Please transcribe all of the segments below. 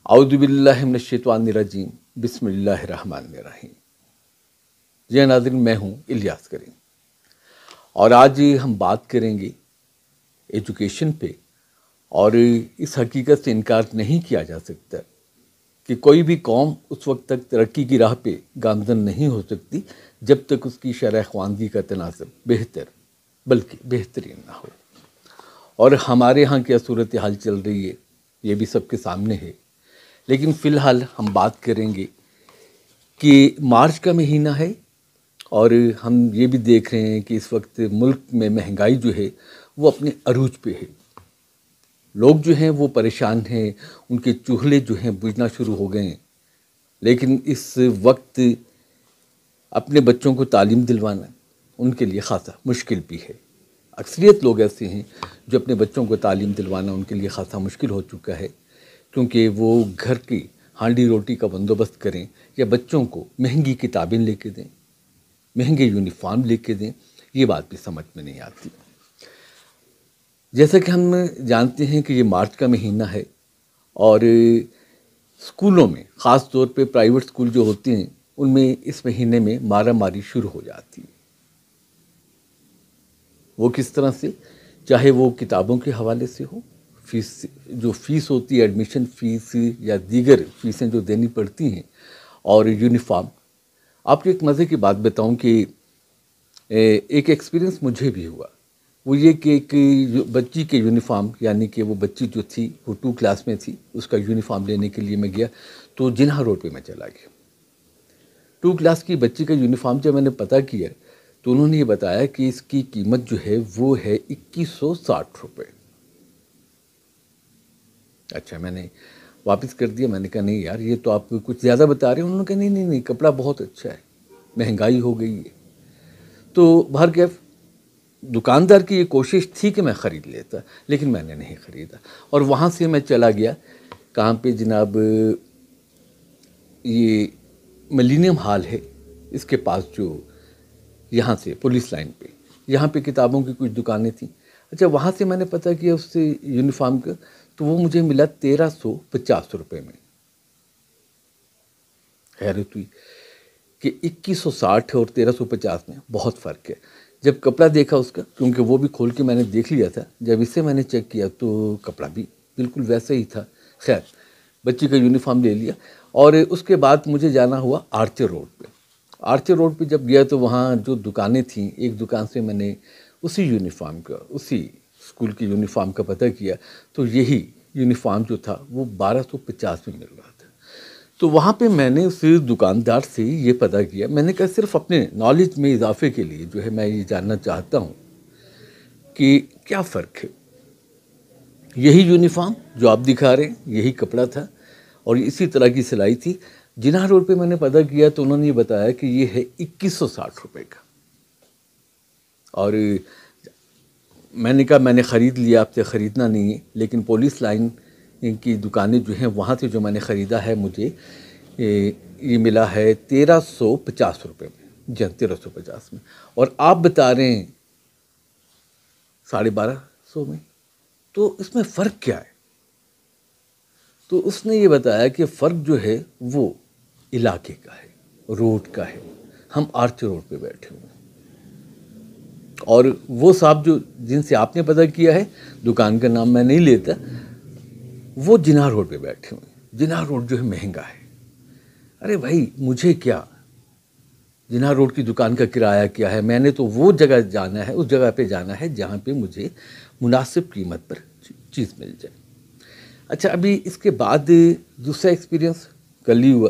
اعوذ باللہ من الشیطان الرجیم بسم اللہ الرحمن الرحیم۔ جی ناظرین، میں ہوں الیاس کریم اور آج ہم بات کریں گے ایجوکیشن پہ، اور اس حقیقت سے انکار نہیں کیا جا سکتا کہ کوئی بھی قوم اس وقت تک ترقی کی راہ پہ گامزن نہیں ہو سکتی جب تک اس کی شرح خواندگی کا تناسب بہتر بلکہ بہترین نہ ہو۔ اور ہمارے ہاں کیا صورتحال چل رہی ہے یہ بھی سب کے سامنے ہے، لیکن فی الحال ہم بات کریں گے کہ مارچ کا مہینہ ہے اور ہم یہ بھی دیکھ رہے ہیں کہ اس وقت ملک میں مہنگائی جو ہے وہ اپنے عروج پہ ہے۔ لوگ جو ہیں وہ پریشان ہیں، ان کے چولہے جو ہیں بجھنا شروع ہو گئے ہیں، لیکن اس وقت اپنے بچوں کو تعلیم دلوانا ان کے لیے خاصا مشکل بھی ہے۔ اکثریت لوگ ایسے ہیں جو اپنے بچوں کو تعلیم دلوانا ان کے لیے خاصا مشکل ہو چکا ہے، کیونکہ وہ گھر کی ہانڈی روٹی کا بندوبست کریں یا بچوں کو مہنگی کتابیں لے کے دیں، مہنگے یونیفارم لے کے دیں، یہ بات بھی سمجھ میں نہیں آتی۔ جیسا کہ ہم جانتے ہیں کہ یہ مارچ کا مہینہ ہے اور اسکولوں میں خاص طور پہ پرائیویٹ اسکول جو ہوتے ہیں ان میں اس مہینے میں مارا ماری شروع ہو جاتی ہے۔ وہ کس طرح سے؟ چاہے وہ کتابوں کے حوالے سے ہو، فیس ہوتی ہے، ایڈمیشن فیس یا دیگر فیسیں جو دینی پڑتی ہیں، اور یونیفارم۔ آپ کو ایک مزے کی بات بتاؤں کہ ایک ایکسپیرینس مجھے بھی ہوا، وہ یہ کہ ایک بچی کے یونیفارم، یعنی کہ وہ بچی جو تھی وہ 2 کلاس میں تھی، اس کا یونیفارم لینے کے لیے میں گیا تو جناح روڈ پہ میں چلا گیا۔ 2 کلاس کی بچی کا یونیفارم جب میں نے پتہ کیا تو انہوں نے یہ بتایا کہ اس کی قیمت جو ہے وہ ہے 2160 روپے۔ اچھا، میں نے واپس کر دیا، میں نے کہا نہیں یار یہ تو آپ کچھ زیادہ بتا رہے ہیں۔ انہوں نے کہا نہیں کپڑا بہت اچھا ہے، مہنگائی ہو گئی ہے۔ تو بہرکیف دکاندار کی یہ کوشش تھی کہ میں خرید لیتا، لیکن میں نے نہیں خریدا، اور وہاں سے میں چلا گیا کہاں پہ جناب، یہ ملینیم ہال ہے اس کے پاس، جو یہاں سے پولیس لائن پہ، یہاں پہ کتابوں کی کچھ دکانیں تھیں۔ اچھا، وہاں سے میں نے پتہ کیا اس سے یونیفارم کا، تو وہ مجھے ملا 1350 روپے میں۔ حیرت ہوئی کہ 2160 ہے اور 1350 میں بہت فرق ہے۔ جب کپڑا دیکھا اس کا، کیونکہ وہ بھی کھول کے میں نے دیکھ لیا تھا، جب اسے میں نے چیک کیا تو کپڑا بھی بالکل ویسا ہی تھا۔ خیر، بچی کا یونیفارم لے لیا، اور اس کے بعد مجھے جانا ہوا آرچر روڈ پہ۔ آرچر روڈ پہ جب گیا تو وہاں جو دکانیں تھیں، ایک دکان سے میں نے اسی یونیفارم کا، اسی اسکول کی یونیفارم کا پتہ کیا تو یہی یونیفارم جو تھا وہ 1250 میں مل رہا تھا۔ تو وہاں پہ میں نے اس دکاندار سے یہ پتہ کیا، میں نے کہا صرف اپنے نالج میں اضافے کے لیے جو ہے میں یہ جاننا چاہتا ہوں کہ کیا فرق ہے۔ یہی یونیفارم جو آپ دکھا رہے ہیں، یہی کپڑا تھا اور اسی طرح کی سلائی تھی۔ جناح روڈ پہ میں نے پتہ کیا تو انہوں نے یہ بتایا کہ یہ ہے 2160 روپے کا، اور میں نے کہا میں نے خرید لیا، آپ سے خریدنا نہیں ہے، لیکن پولیس لائن کی دکانیں جو ہیں وہاں سے جو میں نے خریدا ہے مجھے یہ ملا ہے 1350 روپے میں، جی 1350 میں، اور آپ بتا رہے ہیں 1250 میں، تو اس میں فرق کیا ہے؟ تو اس نے یہ بتایا کہ فرق جو ہے وہ علاقے کا ہے، روڈ کا ہے۔ ہم آرچر روڈ پہ بیٹھے ہوئے ہیں، اور وہ صاحب جو جن سے آپ نے پتہ کیا ہے، دکان کا نام میں نہیں لیتا، وہ جناح روڈ پہ بیٹھے ہوئے ہیں۔ جناح روڈ جو ہے مہنگا ہے۔ ارے بھائی مجھے کیا، جناح روڈ کی دکان کا کرایہ کیا ہے؟ میں نے تو وہ جگہ جانا ہے، اس جگہ پہ جانا ہے جہاں پہ مجھے مناسب قیمت پر چیز مل جائے۔ اچھا، ابھی اس کے بعد دوسرا ایکسپیرینس کل ہی ہوا،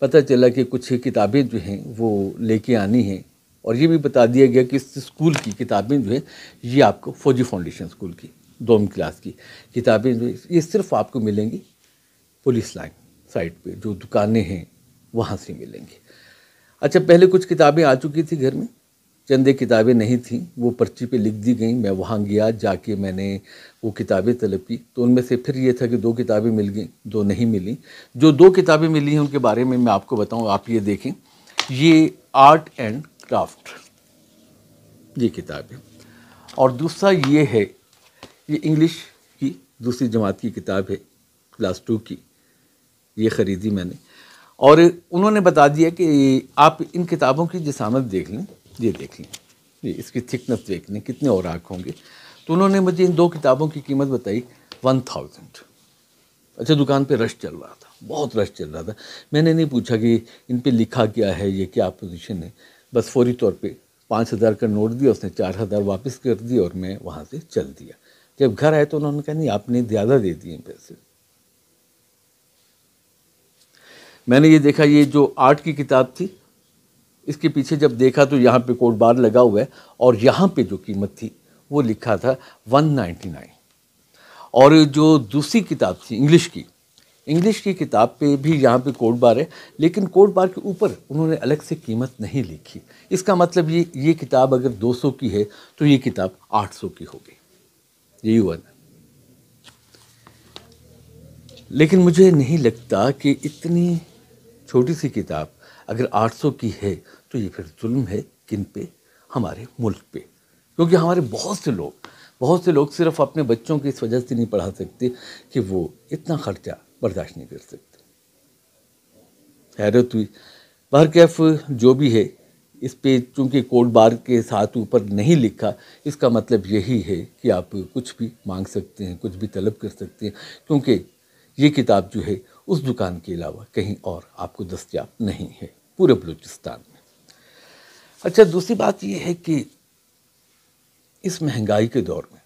پتہ چلا کہ کچھ کتابیں جو ہیں وہ لے کے آنی ہیں، اور یہ بھی بتا دیا گیا کہ اس اسکول کی کتابیں جو ہیں یہ آپ کو فوجی فاؤنڈیشن اسکول کی 2 کلاس کی کتابیں جو یہ صرف آپ کو ملیں گی پولیس لائن سائٹ پہ، جو دکانیں ہیں وہاں سے ملیں گی۔ اچھا، پہلے کچھ کتابیں آ چکی تھی گھر میں، چند ایک کتابیں نہیں تھیں، وہ پرچی پہ لکھ دی گئیں، میں وہاں گیا، جا کے میں نے وہ کتابیں طلب کی، تو ان میں سے پھر یہ تھا کہ 2 کتابیں مل گئیں، 2 نہیں ملیں۔ جو 2 کتابیں ملی ہیں ان کے بارے میں آپ کو بتاؤں، آپ یہ دیکھیں، یہ آرٹ اینڈ کرافٹ یہ کتاب ہے، اور دوسرا یہ ہے، یہ انگلش کی دوسری جماعت کی کتاب ہے، کلاس 2 کی، یہ خریدی میں نے، اور انہوں نے بتا دیا کہ آپ ان کتابوں کی جسامت دیکھ لیں، یہ دیکھ لیں، یہ اس کی تھکنس دیکھ لیں کتنے اوراق ہوں گے. تو انہوں نے مجھے ان 2 کتابوں کی قیمت بتائی 1000. اچھا، دکان پہ رش چل رہا تھا، بہت رش چل رہا تھا. میں نے نہیں پوچھا کہ ان پہ لکھا کیا ہے، یہ کیا پوزیشن ہے، بس فوری طور پہ 5000 کا نوٹ دیا، اس نے 4000 واپس کر دی اور میں وہاں سے چل دیا. جب گھر آئے تو انہوں نے کہا نہیں آپ نے زیادہ دے دیے پیسے. میں نے یہ دیکھا، یہ جو آرٹ کی کتاب تھی اس کے پیچھے جب دیکھا تو یہاں پہ کوڈ بار لگا ہوا ہے، اور یہاں پہ جو قیمت تھی وہ لکھا تھا 199. اور جو دوسری کتاب تھی انگلش کی کتاب پہ بھی یہاں پہ کوڈ بار ہے، لیکن کوڈ بار کے اوپر انہوں نے الگ سے قیمت نہیں لکھی. اس کا مطلب یہ کتاب اگر 200 کی ہے تو یہ کتاب 800 کی ہوگی. یہی ہوا نا. لیکن مجھے نہیں لگتا کہ اتنی چھوٹی سی کتاب اگر 800 کی ہے تو یہ پھر ظلم ہے کن پہ؟ ہمارے ملک پہ. کیونکہ ہمارے بہت سے لوگ صرف اپنے بچوں کی اس وجہ سے نہیں پڑھا سکتے کہ وہ اتنا خرچہ برداشت نہیں کر سکتے. حیرت ہوئی. بہرکیف جو بھی ہے، اس پہ چونکہ کوڈ بار کے ساتھ اوپر نہیں لکھا، اس کا مطلب یہی ہے کہ آپ کچھ بھی مانگ سکتے ہیں، کچھ بھی طلب کر سکتے ہیں، کیونکہ یہ کتاب جو ہے اس دکان کے علاوہ کہیں اور آپ کو دستیاب نہیں ہے پورے بلوچستان میں. اچھا، دوسری بات یہ ہے کہ اس مہنگائی کے دور میں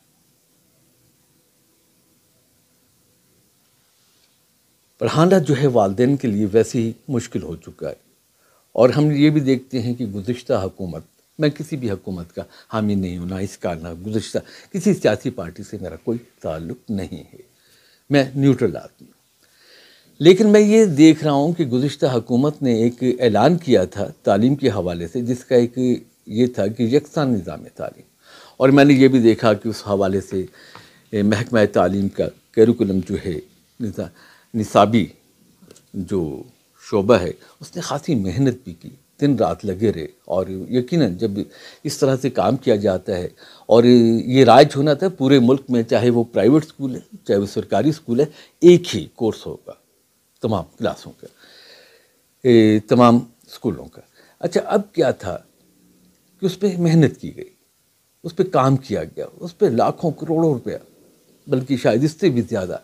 پڑھانا جو ہے والدین کے لیے ویسے ہی مشکل ہو چکا ہے. اور ہم یہ بھی دیکھتے ہیں کہ گزشتہ حکومت، میں کسی بھی حکومت کا حامی نہیں ہوں، نہ اس کا نہ گزشتہ کسی سیاسی پارٹی سے میرا کوئی تعلق نہیں ہے، میں نیوٹرل آدمی ہوں. لیکن میں یہ دیکھ رہا ہوں کہ گزشتہ حکومت نے ایک اعلان کیا تھا تعلیم کے حوالے سے، جس کا ایک یہ تھا کہ یکساں نظام تعلیم. اور میں نے یہ بھی دیکھا کہ اس حوالے سے محکمہ تعلیم کا کیریکولم جو ہے، نصابی جو شعبہ ہے، اس نے خاصی محنت بھی کی، دن رات لگے رہے. اور یقیناً جب اس طرح سے کام کیا جاتا ہے اور یہ رائج ہونا تھا پورے ملک میں، چاہے وہ پرائیویٹ اسکول ہے چاہے وہ سرکاری اسکول ہے، ایک ہی کورس ہوگا تمام کلاسوں کا، تمام اسکولوں کا. اچھا، اب کیا تھا کہ اس پہ محنت کی گئی، اس پہ کام کیا گیا، اس پہ لاکھوں کروڑوں روپیہ، بلکہ شاید اس سے بھی زیادہ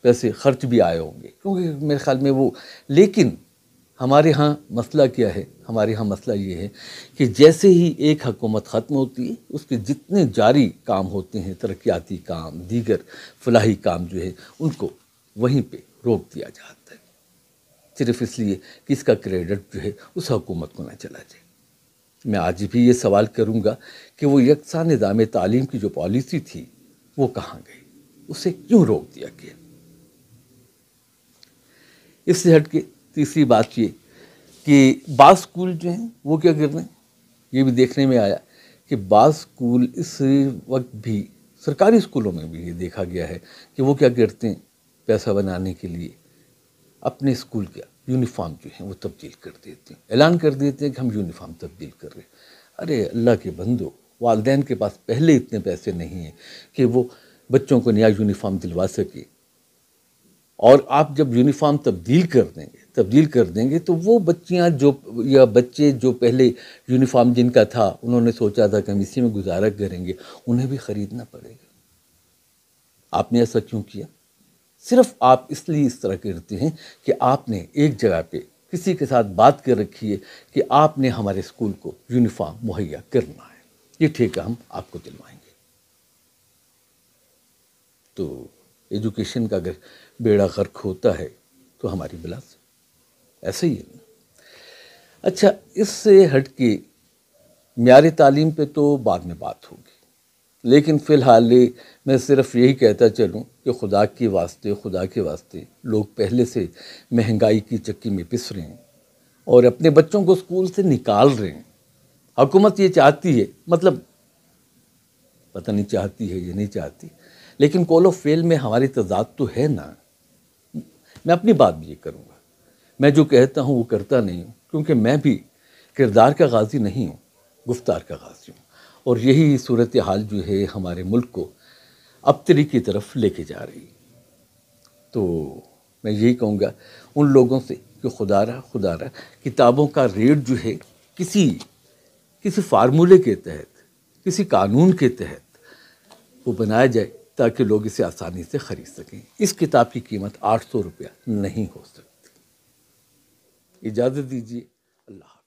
پیسے خرچ بھی آئے ہوں گے، کیونکہ میرے خیال میں وہ. لیکن ہمارے ہاں مسئلہ کیا ہے؟ ہمارے ہاں مسئلہ یہ ہے کہ جیسے ہی ایک حکومت ختم ہوتی ہے، اس کے جتنے جاری کام ہوتے ہیں، ترقیاتی کام، دیگر فلاحی کام جو ہے، ان کو وہیں پہ روک دیا جاتا ہے، صرف اس لیے کہ اس کا کریڈٹ جو ہے اس حکومت کو نہ چلا جائے. میں آج بھی یہ سوال کروں گا کہ وہ یکساں نظام تعلیم کی جو پالیسی تھی وہ کہاں گئی؟ اسے کیوں روک دیا گیا؟ اس سے ہٹ کے تیسری بات یہ کہ بعض اسکول جو ہیں وہ کیا کر رہے ہیں، یہ بھی دیکھنے میں آیا کہ بعض اسکول اس وقت بھی، سرکاری اسکولوں میں بھی یہ دیکھا گیا ہے کہ وہ کیا کرتے ہیں، پیسہ بنانے کے لیے اپنے اسکول کا یونیفارم جو ہیں وہ تبدیل کر دیتے ہیں، اعلان کر دیتے ہیں کہ ہم یونیفارم تبدیل کر رہے ہیں. ارے اللہ کے بندو، والدین کے پاس پہلے اتنے پیسے نہیں ہیں کہ وہ بچوں کو نیا یونیفارم دلوا سکے. اور آپ جب یونیفارم تبدیل کر دیں گے تو وہ بچیاں جو یا بچے جو پہلے یونیفارم جن کا تھا انہوں نے سوچا تھا کہ ہم اسی میں گزارا کریں گے، انہیں بھی خریدنا پڑے گا. آپ نے ایسا کیوں کیا؟ صرف آپ اس لیے اس طرح کرتے ہیں کہ آپ نے ایک جگہ پہ کسی کے ساتھ بات کر رکھی ہے کہ آپ نے ہمارے اسکول کو یونیفارم مہیا کرنا ہے، یہ ٹھیکہ ہم آپ کو دلوائیں گے. تو ایجوکیشن کا اگر بیڑا غرق ہوتا ہے تو ہماری بلا سے ایسا ہی ہے نا. اچھا، اس سے ہٹ کے معیار تعلیم پہ تو بعد میں بات ہوگی، لیکن فی الحال میں صرف یہی کہتا چلوں کہ خدا کے واسطے لوگ پہلے سے مہنگائی کی چکی میں پس رہے ہیں اور اپنے بچوں کو اسکول سے نکال رہے ہیں. حکومت یہ چاہتی ہے، مطلب پتہ نہیں چاہتی ہے یا نہیں چاہتی، لیکن کول آف فیل میں ہماری تضاد تو ہے نا. میں اپنی بات بھی یہ کروں گا، میں جو کہتا ہوں وہ کرتا نہیں ہوں، کیونکہ میں بھی کردار کا غازی نہیں ہوں، گفتار کا غازی ہوں. اور یہی صورتحال جو ہے ہمارے ملک کو ابتری کی طرف لے کے جا رہی. تو میں یہی کہوں گا ان لوگوں سے کہ خدا رہا کتابوں کا ریٹ جو ہے کسی فارمولے کے تحت، کسی قانون کے تحت وہ بنایا جائے تاکہ لوگ اسے آسانی سے خرید سکیں۔ اس کتاب کی قیمت 800 روپیہ نہیں ہو سکتی۔ اجازت دیجیے، اللہ حافظ۔